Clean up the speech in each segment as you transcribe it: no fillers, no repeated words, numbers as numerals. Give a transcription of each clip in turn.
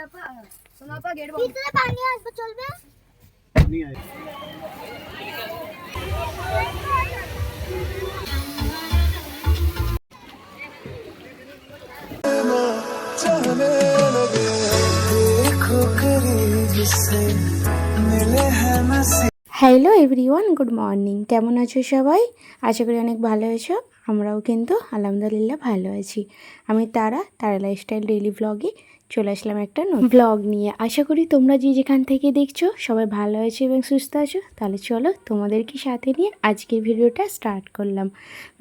Hello everyone, good morning. কেমন আছো সবাই? আশা করি অনেক ভালো আছো। আমরাও কিন্তু আলহামদুলিল্লাহ ভালো আছি। আমি তারা লাইফস্টাইল ডেইলি ব্লগে চলে আসলাম একটা ব্লগ নিয়ে। আশা করি তোমরা যে যেখান থেকে দেখছো সবাই ভালো আছো এবং সুস্থ আছো। তাহলে চলো তোমাদেরকে সাথে নিয়ে আজকের ভিডিওটা স্টার্ট করলাম।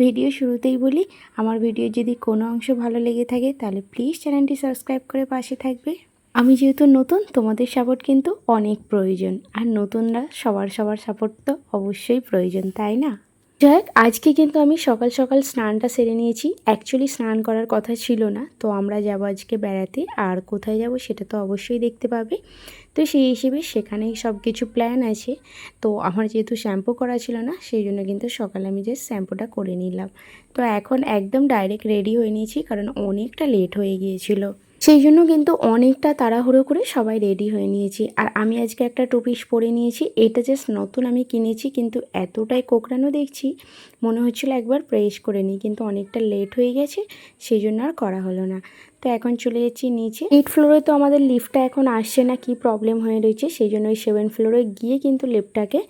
ভিডিও শুরুতেই বলি, আমার ভিডিও যদি কোনো অংশ ভালো লেগে থাকে তাহলে প্লিজ চ্যানেলটি সাবস্ক্রাইব করে পাশে থাকবে। আমি যেহেতু নতুন, তোমাদের সাপোর্ট কিন্তু অনেক প্রয়োজন, আর নতুনরা সবার সাপোর্ট তো অবশ্যই প্রয়োজন, তাই না? যাই, আজকে কিন্তু আমি সকাল সকাল স্নানটা সেরে নিয়েছি। অ্যাকচুয়ালি স্নান করার কথা ছিল না, তো আমরা যাব আজকে বেড়াতে, আর কোথায় যাব সেটা তো অবশ্যই দেখতে পাবে। তো সেই হিসেবে সেখানেই সব কিছু প্ল্যান আছে। তো আমার যেহেতু শ্যাম্পু করা ছিল না, সেই জন্য কিন্তু সকালে আমি যে শ্যাম্পুটা করে নিলাম। তো এখন একদম ডাইরেক্ট রেডি হয়ে নিয়েছি, কারণ অনেকটা লেট হয়ে গিয়েছিল। সেই জন্য কিন্তু অনেকটা তাড়াহুড়ো করে সবাই রেডি হয়ে নিয়েছি। আর আমি আজকে একটা টু পিস পরে নিয়েছি। এটা জাস্ট নতুন আমি কিনেছি, কিন্তু এতটাই কোঁকড়ানো দেখছি, মনে হচ্ছিলো একবার প্রেস করে নিই, কিন্তু অনেকটা লেট হয়ে গেছে, সেই জন্য আর করা হলো না। তো এখন চলে যাচ্ছি নিচে। 8 ফ্লোরে তো আমাদের লিফটটা এখন আসছে না, কি প্রবলেম হয়ে রয়েছে, সেই জন্য ওই 7 ফ্লোরে গিয়ে কিন্তু লিফটটাকে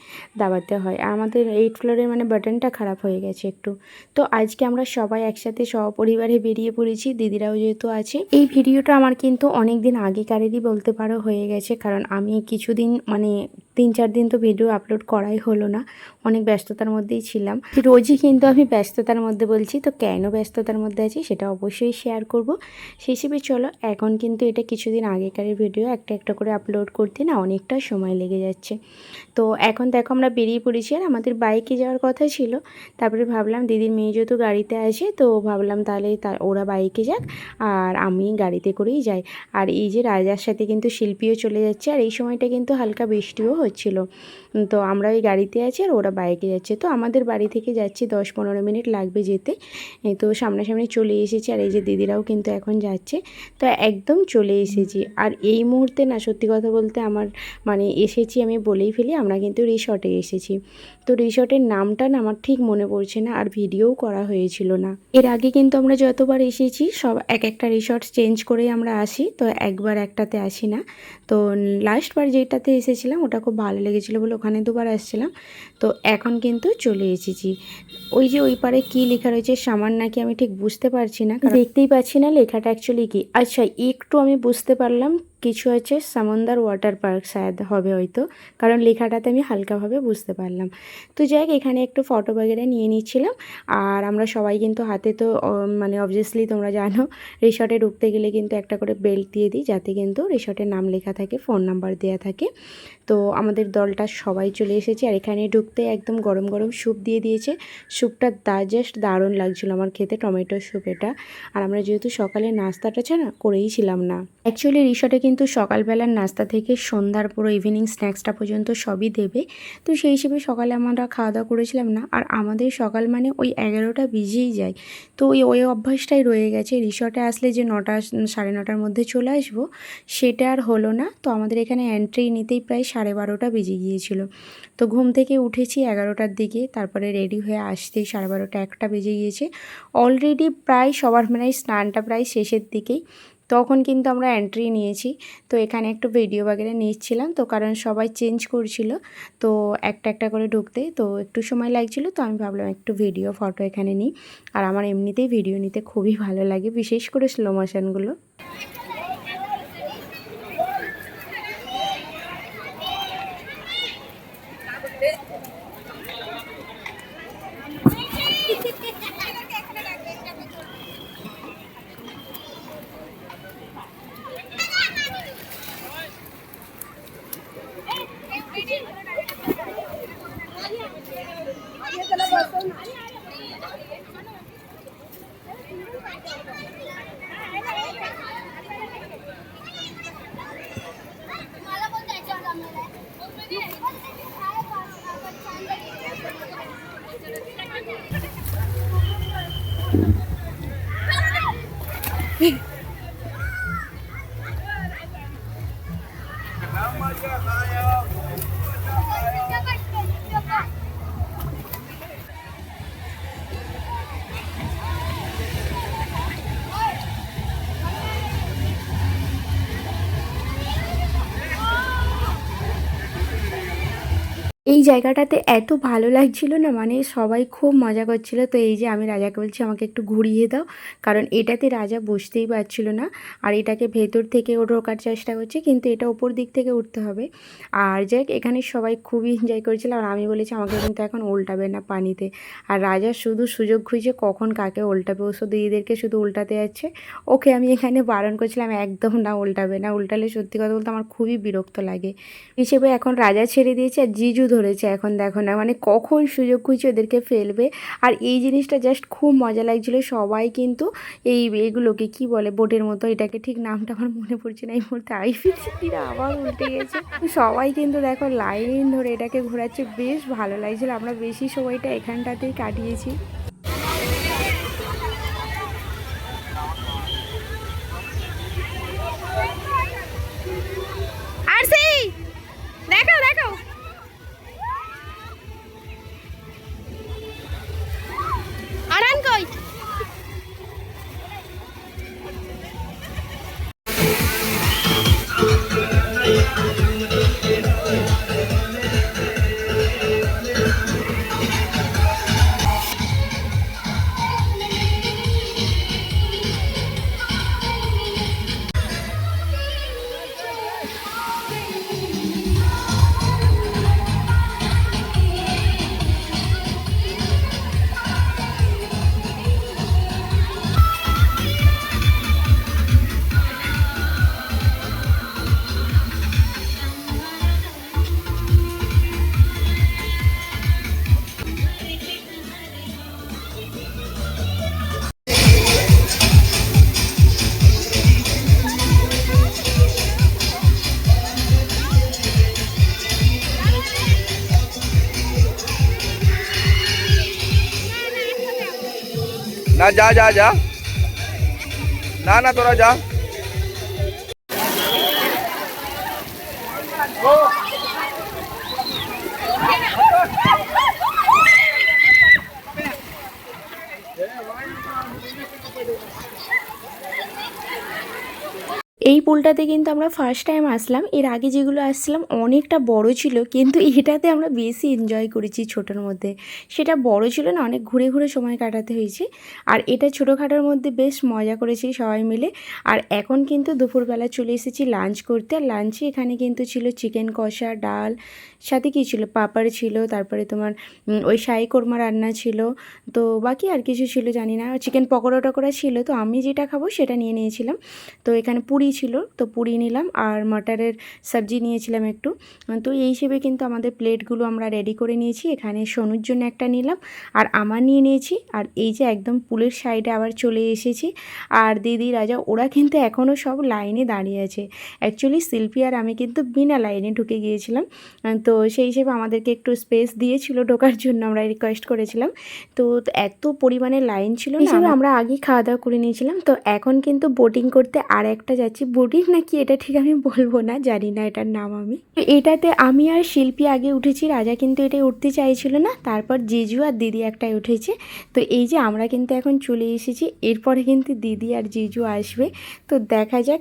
দাবাতে হয়। আর আমাদের 8 ফ্লোরের মানে বাটনটা খারাপ হয়ে গেছে একটু। তো আজকে আমরা সবাই একসাথে সপরিবারে বেরিয়ে পড়েছি, দিদিরাও যেহেতু আছে। এই ভিডিওটা আমার কিন্তু অনেক দিন আগেকারেরই বলতে পারো হয়ে গেছে, কারণ আমি কিছুদিন মানে 3-4 দিন তো ভিডিও আপলোড করাই হলো না, অনেক ব্যস্ততার মধ্যেই ছিলাম। রোজই কিন্তু আমি ব্যস্ততার মধ্যে বলছি, তো কেন ব্যস্ততার মধ্যে আছি সেটা অবশ্যই শেয়ার করব। সেই হিসেবে চলো, এখন কিন্তু এটা কিছুদিন আগেকারের ভিডিও, একটা একটা করে আপলোড করতে না অনেকটা সময় লেগে যাচ্ছে। তো এখন দেখো আমরা বেরিয়ে পড়েছি, আর আমাদের বাইকে যাওয়ার কথা ছিল। তারপরে ভাবলাম দিদির মেয়ে যেহেতু গাড়িতে আসে, তো ভাবলাম তাহলে ওরা বাইকে যাক আর আমি গাড়িতে করেই যাই। আর এই যে রাজার সাথে কিন্তু শিল্পীও চলে যাচ্ছে, আর এই সময়টা কিন্তু হালকা বৃষ্টিও হচ্ছিল। তো আমরা ওই গাড়িতে আছি আর ওরা বাইকে যাচ্ছে। তো আমাদের বাড়ি থেকে যাচ্ছি 10-15 মিনিট লাগবে যেতে। তো সামনাসামনি চলে এসেছি, আর এই যে দিদিরাও কিন্তু এখন যাচ্ছে। তো একদম চলে এসেছি। আর এই মুহূর্তে না, সত্যি কথা বলতে আমার মানে এসেছি আমি বলেই ফেলি, আমরা কিন্তু রিসর্টে এসেছি। তো রিসর্টের নামটা না আমার ঠিক মনে পড়ছে না, আর ভিডিওও করা হয়েছিল না। এর আগে কিন্তু আমরা যতবার এসেছি সব এক একটা রিসর্ট চেঞ্জ করেই আমরা আসি, তো একবার একটাতে আসি না। তো লাস্টবার যেটাতে এসেছিলাম ওটা খুব ভালো লেগেছিলো বলে ওখানে দুবার আসছিলাম। তো এখন কিন্তু চলে এসেছি। ওই যে ওই পারে কী লেখা রয়েছে সামান নাকি, আমি ঠিক বুঝতে পারছি না, দেখতেই পাচ্ছি না লেখাটা অ্যাকচুয়ালি কী। আচ্ছা, একটু আমি বুঝতে পারলাম, কিছু আছে সমুদ্র ওয়াটার পার্ক শায়দ হবে হয়তো, কারণ লেখাটাতে আমি হালকাভাবে বুঝতে পারলাম। তো যাই হোক, এখানে একটু ফটো বগেরা নিয়ে নিচ্ছিলাম। আর আমরা সবাই কিন্তু হাতে তো মানে অবভিয়াসলি তোমরা জানো, রিসর্টে ঢুকতে গেলে কিন্তু একটা করে বেল্ট দিয়ে দিই, যাতে কিন্তু রিসর্টের নাম লেখা থাকে, ফোন নাম্বার দেওয়া থাকে। তো আমাদের দলটা সবাই চলে এসেছে, আর এখানে ঢুকতে একদম গরম গরম স্যুপ দিয়ে দিয়েছে। স্যুপটা জাস্ট দারুণ লাগছিলো আমার খেতে, টমেটো স্যুপ এটা। আর আমরা যেহেতু সকালে নাস্তাটা করেই ছিলাম না। অ্যাকচুয়ালি রিসর্টে কিন্তু সকালবেলার নাস্তা থেকে সন্ধ্যার পুরো ইভিনিং স্ন্যাক্সটা পর্যন্ত সবই দেবে। তো সেই হিসেবে সকালে আমরা খাওয়া দাওয়া করেছিলাম না। আর আমাদের সকাল মানে ওই 11টা বেজেই যায়। তো ওই অভ্যাসটাই রয়ে গেছে, রিসর্টে আসলে যে 9টা 9:30টার মধ্যে চলে আসবো, সেটা আর হলো না। তো আমাদের এখানে এন্ট্রি নিতেই প্রায় 12:30টা বেজে গিয়েছিল। তো ঘুম থেকে উঠেছি 11টার দিকে, তারপরে রেডি হয়ে আসতেই 12:30 1টা বেজে গিয়েছে। অলরেডি প্রায় সবার মানে স্নানটা প্রায় শেষের দিকেই, তখন কিন্তু আমরা এন্ট্রি নিয়েছি। তো এখানে একটু ভিডিও বাগেরা নিচ্ছিলাম, তো কারণ সবাই চেঞ্জ করছিল, তো একটা একটা করে ঢুকতে তো একটু সময় লাগছিল। তো আমি ভাবলাম একটু ভিডিও ফটো এখানে নিই। আর আমার এমনিতেই ভিডিও নিতে খুবই ভালো লাগে, বিশেষ করে স্লো মোশনগুলো। এই জায়গাটাতে এত ভালো লাগছিল না, মানে সবাই খুব মজা করছিল। তো এই যে আমি রাজাকে বলছি আমাকে একটু ঘুরিয়ে দাও, কারণ এটাতে রাজা বসতেই পারছিল না। আর এটাকে ভেতর থেকে ও ঢোকার চেষ্টা করছে, কিন্তু এটা ওপর দিক থেকে উঠতে হবে। আর যাক, এখানে সবাই খুবই এনজয় করেছিল। আর আমি বলেছি আমাকে কিন্তু এখন উল্টাবে না পানিতে। আর রাজা শুধু সুযোগ খুঁজে কখন কাকে উল্টাবে, ও শুধু এদেরকে শুধু উল্টাতে যাচ্ছে। ওকে আমি এখানে বারণ করছিলাম একদম না, উল্টাবে না, উল্টালে সত্যি কথা বলতে আমার খুবই বিরক্ত লাগে। হিসেবে এখন রাজা ছেড়ে দিয়েছে আর জিজু ধরেছে। এখন দেখো না, মানে কখন সুযোগ খুঁজে ওদেরকে ফেলবে। আর এই জিনিসটা জাস্ট খুব মজা লাগছিল। সবাই কিন্তু এগুলোকে কি বলে, বোটের মতো, এটাকে ঠিক নামটা আমার মনে পড়ছে না এই মুহূর্তে। আইপিসিরা আবার উল্টে গেছে। সবাই কিন্তু দেখো লাইন ধরে এটাকে ঘোরাচ্ছে, বেশ ভালো লাগছিল। আমরা বেশি সময়টা এখানটাতেই কাটিয়েছি। আর সেই দেখো দেখো আরান কই। ना जा जा जा ना ना तोरा जा এই পুলটাতে কিন্তু আমরা ফার্স্ট টাইম আসলাম। এর আগে যেগুলো আসছিলাম অনেকটা বড় ছিল, কিন্তু এটাতে আমরা বেশি এনজয় করেছি ছোটোর মধ্যে। সেটা বড় ছিল না, অনেক ঘুরে ঘুরে সময় কাটাতে হয়েছে। আর এটা ছোটোখাটোর মধ্যে বেশ মজা করেছি সবাই মিলে। আর এখন কিন্তু দুপুরবেলা চলে এসেছি লাঞ্চ করতে। আর লাঞ্চে এখানে কিন্তু ছিল চিকেন কষা, ডাল, সাথে কী ছিল, পাঁপড় ছিল, তারপরে তোমার ওই শাহী কোরমা রান্না ছিল। তো বাকি আর কিছু ছিল জানি না, চিকেন পকোড়া টকোড়া ছিল। তো আমি যেটা খাবো সেটা নিয়ে নিয়েছিলাম। তো এখানে পুরি ছিল, তো পুরি নিলাম। আর মটরের সবজি নিয়েছিলাম একটু। তো এই হিসেবে কিন্তু আমাদের প্লেটগুলো আমরা রেডি করে নিয়েছি। এখানে সোনুর জন্য একটা নিলাম, আর আমার নিয়ে নিয়েছি। আর এই যে একদম পুলের সাইডে আবার চলে এসেছি। আর দিদি, রাজা ওরা কিন্তু এখনও সব লাইনে দাঁড়িয়ে আছে। অ্যাকচুয়ালি শিল্পী আর আমি কিন্তু বিনা লাইনে ঢুকে গিয়েছিলাম। তো সেই হিসেবে আমাদেরকে একটু স্পেস দিয়েছিল ঢোকার জন্য, আমরা রিকোয়েস্ট করেছিলাম। তো এত পরিমাণে লাইন ছিল না, আমরা আগেই খাওয়া দাওয়া করে নিয়েছিলাম। তো এখন কিন্তু বোটিং করতে আর একটা যাচ্ছি। বোটিং নাকি এটা ঠিক আমি বলবো না, জানি না এটার নাম। আমি এটাতে আমি আর শিল্পী আগে উঠেছি, রাজা কিন্তু এটাই উঠতে চাইছিল না। তারপর জিজু আর দিদি একটাই উঠেছে। তো এই যে আমরা কিন্তু এখন চলে এসেছি, এরপরে কিন্তু দিদি আর জিজু আসবে। তো দেখা যাক।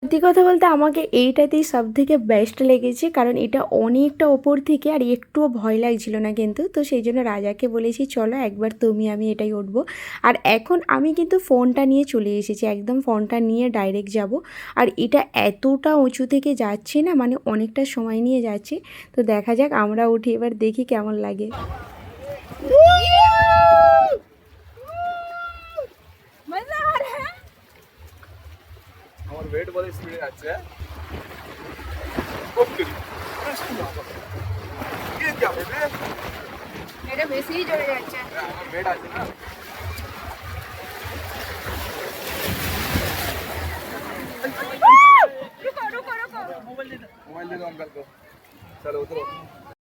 সত্যি কথা বলতে আমাকে এইটাতেই সব থেকে বেস্ট লেগেছে, কারণ এটা অনেকটা ওপর থেকে আর একটুও ভয় লাগছিল না কিন্তু। তো সেই জন্য রাজাকে বলেছি চলো একবার তুমি আমি এটাই উঠবো। আর এখন আমি কিন্তু ফোনটা নিয়ে চলে এসেছি, একদম ফোনটা নিয়ে ডাইরেক্ট যাব। আর এটা এতটা উঁচু থেকে যাচ্ছে না, মানে অনেকটা সময় নিয়ে যাচ্ছে। তো দেখা যাক, আমরা উঠি এবার, দেখি কেমন লাগে। আমার ওয়েট বলে স্পিডে যাচ্ছে এটা বেশিই জোরে যাচ্ছে। আমার ওয়েট আছে না। मोबाइल दे दो अंकल को चलो उतरो।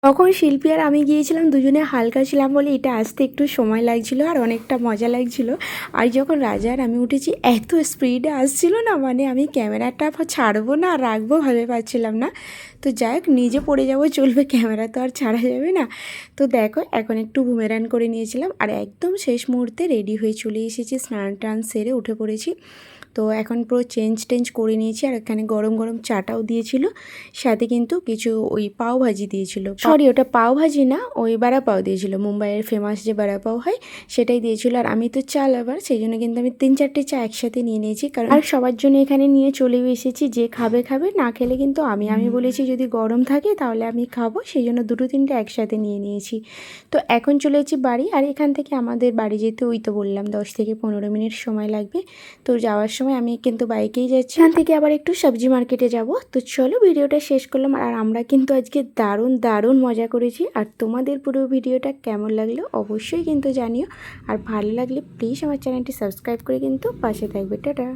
তখন শিল্পী আর আমি গিয়েছিলাম, দুজনে হালকা ছিলাম বলে এটা আসতে একটু সময় লাগছিল আর অনেকটা মজা লাগছিল। আর যখন রাজা আর আমি উঠেছি এত স্পিডে আসছিল না, মানে আমি ক্যামেরাটা ছাড়বো না রাখবো ভেবে পাচ্ছিলাম না। তো যাই হোক নিজে পড়ে যাবো চলবে, ক্যামেরা তো আর ছাড়া যাবে না। তো দেখো এখন একটু বুমেরান করে নিয়েছিলাম আর একদম শেষ মুহূর্তে রেডি হয়ে চলে এসেছি, স্নান টান সেরে উঠে পড়েছি। তো এখন পুরো চেঞ্জ করে নিয়েছি আর এখানে গরম গরম চাটাও দিয়েছিল, সাথে কিন্তু কিছু ওই পাও ভাজি দিয়েছিল, সরি ওটা পাও ভাজি না, ওই বাড়া পাও দিয়েছিল, মুম্বাইয়ের ফেমাস যে বাড়া পাও হয় সেটাই দিয়েছিল। আর আমি তো চা লাভার, সেই জন্য কিন্তু আমি 3-4টে চা একসাথে নিয়ে নিয়েছি, কারণ আর সবার জন্য এখানে নিয়ে চলেও এসেছি, যে খাবে খাবে, না খেলে কিন্তু আমি বলেছি যদি গরম থাকে তাহলে আমি খাবো, সেই জন্য 2-3টে একসাথে নিয়ে নিয়েছি। তো এখন চলে এসেছি বাড়ি, আর এখান থেকে আমাদের বাড়ি যেতে ওই তো বললাম 10 থেকে 15 মিনিট সময় লাগবে। তো যাওয়ার সময় আমি কিন্তু বাইকেই যাচ্ছি, এখান থেকে আবার একটু সবজি মার্কেটে যাব। তো চলো ভিডিওটা শেষ করলাম, আর আমরা কিন্তু আজকে দারুণ মজা করেছি। আর তোমাদের পুরো ভিডিওটা কেমন লাগলো অবশ্যই কিন্তু জানিও, আর ভালো লাগলে প্লিজ আমার চ্যানেলটি সাবস্ক্রাইব করে কিন্তু পাশে থাকবে। টাটা।